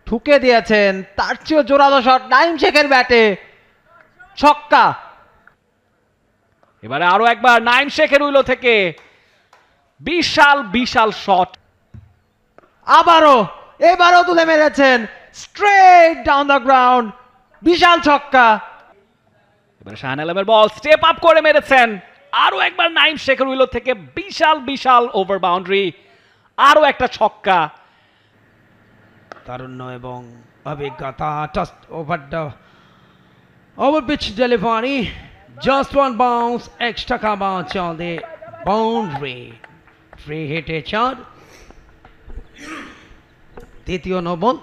ঠুকে দিয়েছেন, তার চেয়েও জোরালো শট নাইম শেখের ব্যাটে, ছক্কা। এবারে আরো একবার নাইম শেখের উইলো থেকে বিশাল বিশাল শট। এবারও তুলে মেরেছেন, স্ট্রেট ডাউন দ্য গ্রাউন্ড, বিশাল ছক্কা। এবারে শাহান আলমের বল স্টেপ আপ করে মেরেছেন, আরো একবার নাইম শেখের উইলো থেকে বিশাল বিশাল ওভার বাউন্ডারি, আরো একটা ছক্কা। তারুণ্য এবং অভিজ্ঞতা, just over the over pitch delivery, just one bounce, extra cover on the boundary, free হিটে চার, দ্বিতীয় নবল।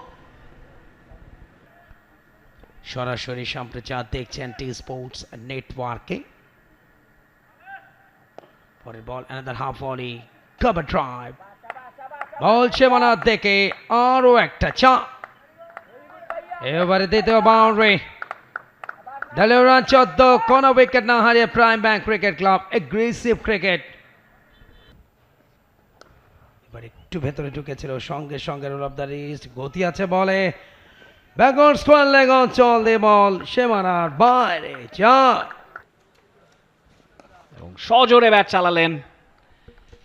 সরাসরি সম্প্রচার দেখছেন টি স্পোর্টস নেটওয়ার্কে। পরের ball, another half volley, cover drive, ball সীমানার দিকে, আরো একটা চার। এবারে দ্বিতীয় বাউন্ডারি, দলীয় রান 14, কোনো উইকেট না হারিয়ে prime bank cricket club aggressive cricket. এবার একটু ভেতরে ঢুকেছিল, সঙ্গে সঙ্গে রোল অফ দ্য রিস্ট, গতি আছে বলে, ব্যাকওয়ার্ড স্কোয়ার লেগ অঞ্চল দিয়ে বল সীমানার বাইরে, চার। এবং সজোরে ব্যাট চালালেন,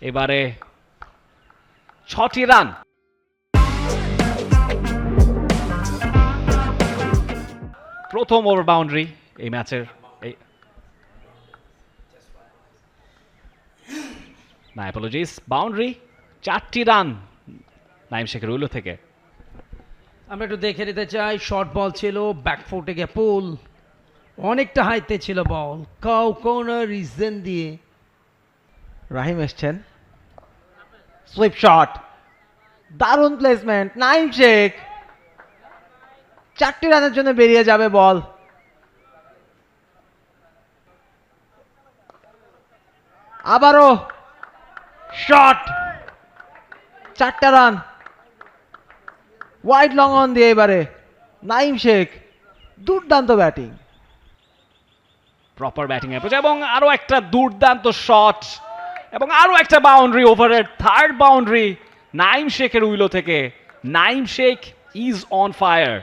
এবারে 6টি রান। প্রথম ওভার বাউন্ডারি এই ম্যাচের, না অ্যাপোলজিস, বাউন্ডারি, 4টি রান নাইম শেখের উইলো থেকে। আমরা একটু দেখে নিতে চাই, শর্ট বল ছিল, ব্যাকফুটে গিয়ে পুল, অনেকটা হাইতে ছিল বল, কোন রিজন দিয়ে রাহিম এসছেন, সুইপ শট, দারুণ প্লেসমেন্ট, নাইম শেখ 4টি রানের জন্য বেরিয়ে যাবে বল। আবারও শট, 4টা রান, ওয়াইড লং অন দিয়ে এবারে নাইম শেখ, দুর্দান্ত ব্যাটিং, প্রপার ব্যাটিং অ্যাপ্রোচ এবং আরো একটা দুর্দান্ত শট এবং আরো একটা বাউন্ডারি, ওভারের থার্ড বাউন্ডারি নাইম শেখের উইলো থেকে। Naim Sheikh is on fire.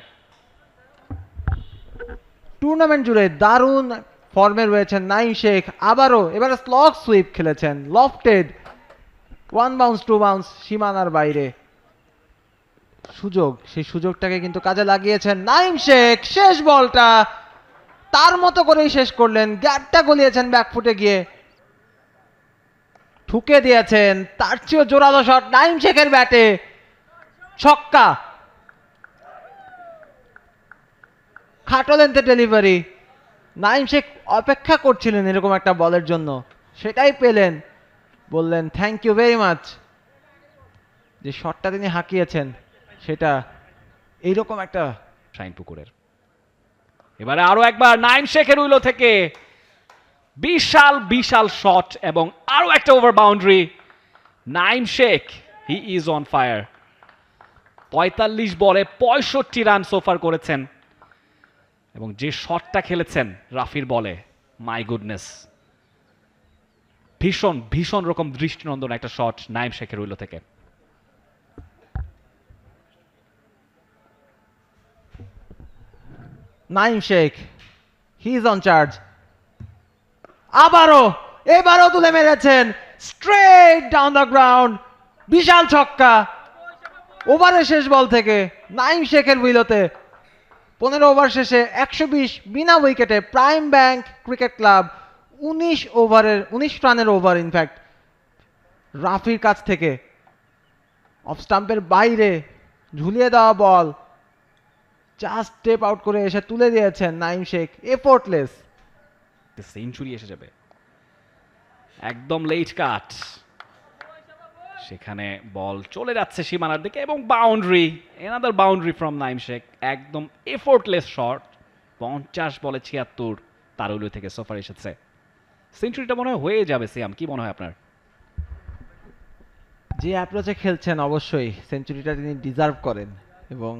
Tournament জুড়ে দারুণ ফর্মে রয়েছেন নাইম শেখ, আবারও এবারে স্লগ সুইপ খেলেছেন, লফটেড, 1 বাউন্স 2 বাউন্স, সীমানার বাইরে। সুযোগ, সেই সুযোগটাকে কিন্তু কাজে লাগিয়েছেন নাইম শেখ, শেষ বলটা তার মতো করেই শেষ করলেন, গ্যাপটা গলিয়েছেন ব্যাকফুটে গিয়ে, ঠুকে দিয়েছেন, তার চেয়েও জোরালো শট নাইম শেখের ব্যাটে, ছক্কা। খাটো লেন্থে ডেলিভারি, নাইম শেখ অপেক্ষা করছিলেন এরকম একটা বলের জন্য, সেটাই পেলেন, বললেন থ্যাংক ইউ ভেরি মাচ। যে শটটা তিনি হাঁকিয়েছেন সেটা এইরকম একটা শাইন পুকুরের। এবারে আরো একবার নাইম শেখের উইলো থেকে বিশাল বিশাল শট এবং আরো একটা over boundary. Naim Sheikh, he is on fire. 45 বলে 65 রান সোফার করেছেন এবং যে শটটা খেলেছেন রাফির বলে, মাই গুডনেস, ভীষণ ভীষণ রকম দৃষ্টিনন্দন একটা শট নাইম শেখের উইলো থেকে। Naim Sheikh, he is on charge. এবারও তুলে মেরেছেন, স্ট্রেট ডাউন দ্য গ্রাউন্ড, বিশাল ছক্কা। ওভারের শেষ বল থেকে নাইম শেখের উইলোতে 15 ওভার শেষে 120 বিনা উইকেটে প্রাইম ব্যাংক ক্রিকেট ক্লাব 19 রানের ওভার, ইনফ্যাক্ট রাফির কাছ থেকে অফ স্টাম্পের বাইরে ঝুলিয়ে দেওয়া বল জাস্ট স্টেপ আউট করে এসে তুলে দিয়েছেন নাইম শেখ, এফোর্টলেস। সেঞ্চুরি এসে যাবে, একদম লেট কাট, সেখানে বল চলে যাচ্ছে সীমানার দিকে এবং boundary, another boundary from Naim Sheikh, একদম এফোর্টলেস শট। 50 বলে 76 তার উইলো থেকে সোফার এসেছে। সেঞ্চুরিটা মনে হয় হয়ে যাবে সিয়াম, কি মনে হয় আপনার? যে অ্যাপ্রোচে খেলছেন অবশ্যই সেঞ্চুরিটা তিনি ডিজার্ভ করেন, এবং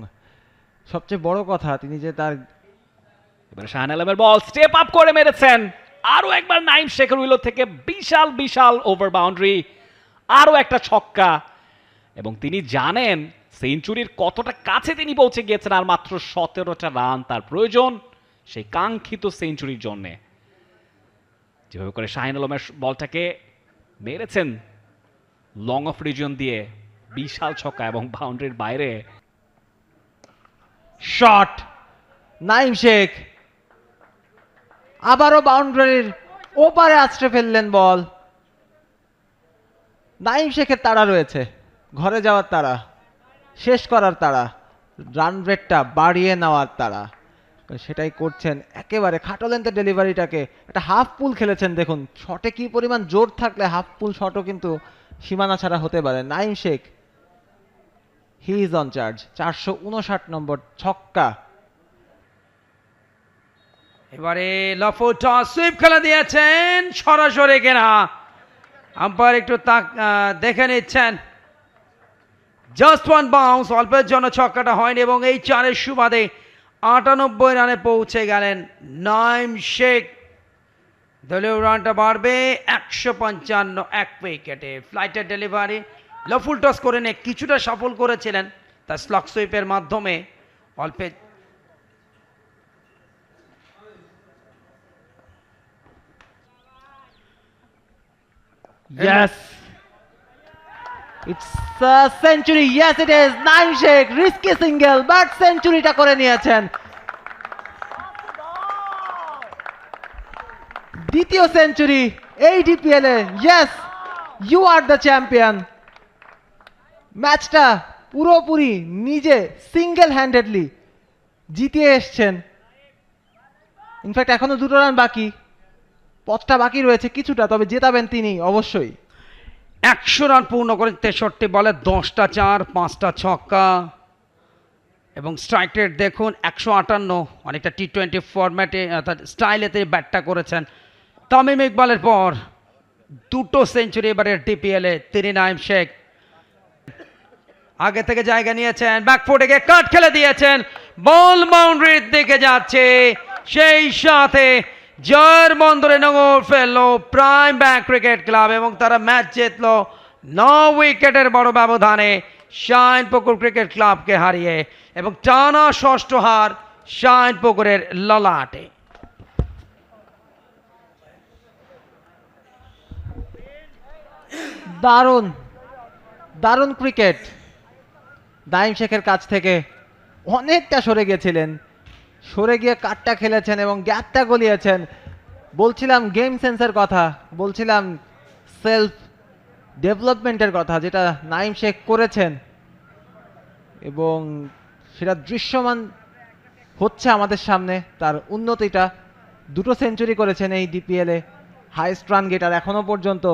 সবচেয়ে বড় কথা তিনি যে তার, এবারে শাহান আলমের বল স্টেপ আপ করে মেরেছেন, আরো একবার নাইম শেখের উইলো থেকে বিশাল বিশাল ওভার বাউন্ডারি, আরো একটা ছক্কা। এবং তিনি জানেন সেঞ্চুরির কতটা কাছে তিনি পৌঁছে গিয়েছেন, আর মাত্র 17টা রান তার প্রয়োজন সেই কাঙ্ক্ষিত সেঞ্চুরির জন্যে। যেভাবে করে শাহিন আলমের বলটাকে মেরেছেন লং অফ রিজন দিয়ে, বিশাল ছক্কা এবং বাউন্ডারির বাইরে। শট, নাইম শেখ আবারও বাউন্ডারির ওপারে আছড়ে ফেললেন বল। নাইম শেখের তাড়া রয়েছে, ঘরে যাওয়ার তাড়া, শেষ করার তাড়া, রান রেটটা বাড়িয়ে নেওয়ার তাড়া, সেটাই করছেন। একেবারে খাটো লেন্থের ডেলিভারিটাকে একটা হাফ পুল খেলেছেন। দেখুন শটে কি পরিমাণ জোর থাকলে হাফ পুল শটও কিন্তু সীমানা ছাড়া হতে পারে। Naim Sheikh, he is on charge. 459 নম্বর ছক্কা। এবারে লফো টস সুইপ খেলা দিয়েছেন সরাসরি কেনা, আম্পায়ার একটু দেখে নিচ্ছেন। জাস্ট ওয়ান বাউন্স, অল্পের জন্য ছক্কাটা হয়নি এবং এই 4-এর সুবাদে 98 রানে পৌঁছে গেলেন নাইম শেখ। দলীয় রানটা বাড়বে 155, 1 উইকেটে। ফ্লাইটের ডেলিভারি, লফুল টস করে নিয়ে কিছুটা সফল করেছিলেন তার স্লক সুইপের মাধ্যমে। অল্পে Yes, it's a century. Yes, it is. Naim Sheikh risky single, but সেঞ্চুরিটা করে নিয়েছেন। দ্বিতীয় সেঞ্চুরি এই ডিপিএল এ। Yes, you are the champion. ম্যাচটা পুরোপুরি নিজে সিঙ্গেল হ্যান্ডেডলি জিতিয়ে এসছেন। ইনফ্যাক্ট এখনো 2 রান বাকি, পথটা বাকি রয়েছে কিছুটা, তবে জেতাবেন তিনি অবশ্যই। 100 রান পূর্ণ করে 63 বলে 10টা 4, 5টা ছক্কা এবং স্ট্রাইক রেট দেখুন 158। অনেকটা টি-20 ফরম্যাটে অর্থাৎ স্টাইলে তিনি ব্যাটটা করেছেন। তামিম ইকবালের পর 2টো সেঞ্চুরি এবারে ডিপিএলে তিনি নাইম শেখ। আগে থেকে জায়গা নিয়েছেন, ব্যাকফুটে গিয়ে কাট খেলে দিয়েছেন, বল বাউন্ডারির দিকে যাচ্ছে। সেই সাথে জয়ের বন্দরে নোঙর ফেললো প্রাইম ব্যাংক ক্রিকেট ক্লাব এবং তারা ম্যাচ জিতলো 9 উইকেটের বড় ব্যবধানে শাহিনপুকুর ক্রিকেট ক্লাবকে হারিয়ে, এবং টানা 6ষ্ঠ হার শাহিনপুকুরের ললাটে। দারুণ দারুণ ক্রিকেট। নাইম শেখের কাছ থেকে অনেকটা সরে গেছিলেন, সরে গিয়ে কাটটা খেলেছেন এবং গ্যাপটা গলিয়েছেন। বলছিলাম গেম সেন্সের কথা, বলছিলাম সেলফ ডেভেলপমেন্টের কথা, যেটা নাইম শেখ করেছেন এবং সেটা দৃশ্যমান হচ্ছে আমাদের সামনে তার উন্নতিটা। 2টো সেঞ্চুরি করেছেন এই ডিপিএলে, হাইস্ট রান গেটার এখনো পর্যন্ত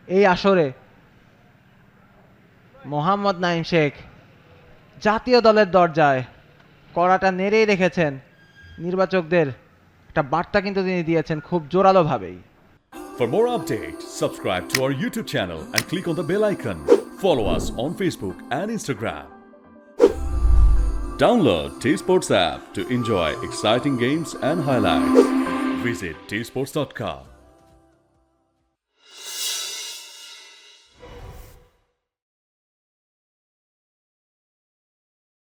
এই আসরে। মোহাম্মদ নাইম শেখ জাতীয় দলের দরজায় কড়াটা নেড়েই রেখেছেন। নির্বাচকদের একটা বার্তা কিন্তু তিনি দিয়েছেন খুব জোরালোভাবেই। For more updates, subscribe to our YouTube channel and click on the bell icon. Follow us on Facebook and Instagram. Download T-Sports app to enjoy exciting games and highlights. Visit tsports.com.